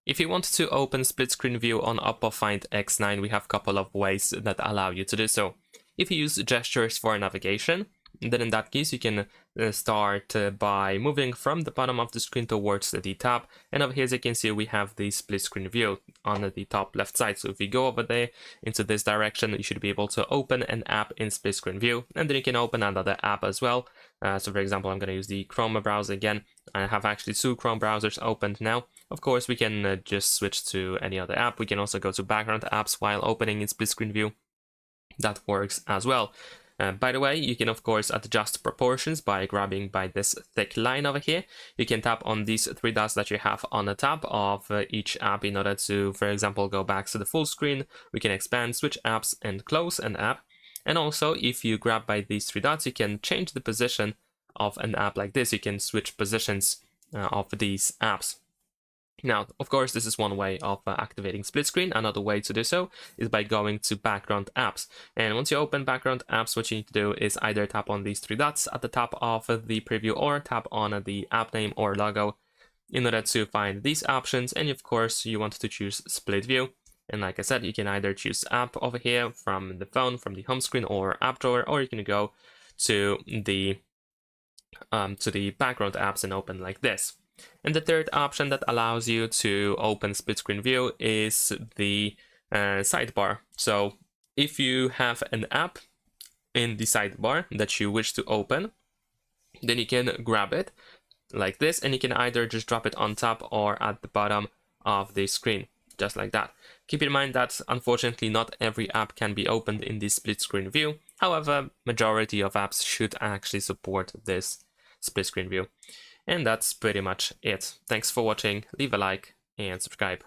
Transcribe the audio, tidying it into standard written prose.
If you want to open split screen view on OPPO Find X9, we have a couple of ways that allow you to do so. If you use gestures for navigation, then in that case you can start by moving from the bottom of the screen towards the top, and over here, as you can see, we have the split screen view on the top left side. So if you go over there into this direction, you should be able to open an app in split screen view, and then you can open another app as well. So for example, I'm going to use the Chrome browser again. I have actually 2 Chrome browsers opened now. Of course, we can just switch to any other app. We can also go to background apps while opening in split screen view. That works as well. By the way, you can of course adjust proportions by grabbing by this thick line over here. You can tap on these 3 dots that you have on the top of each app in order to, for example, go back to the full screen. We can expand, switch apps, and close an app. And also, if you grab by these 3 dots, you can change the position of an app like this. You can switch positions of these apps. Now, of course, this is one way of activating split screen. Another way to do so is by going to background apps. And once you open background apps, what you need to do is either tap on these 3 dots at the top of the preview or tap on the app name or logo in order to find these options. And of course, you want to choose split view. And like I said, you can either choose app over here from the phone, from the home screen or app drawer, or you can go to the background apps and open like this. And the third option that allows you to open split screen view is the sidebar. So if you have an app in the sidebar that you wish to open, then you can grab it like this, and you can either just drop it on top or at the bottom of the screen, just like that. Keep in mind that unfortunately not every app can be opened in the split screen view. However, majority of apps should actually support this split screen view. And that's pretty much it. Thanks for watching, leave a like and subscribe.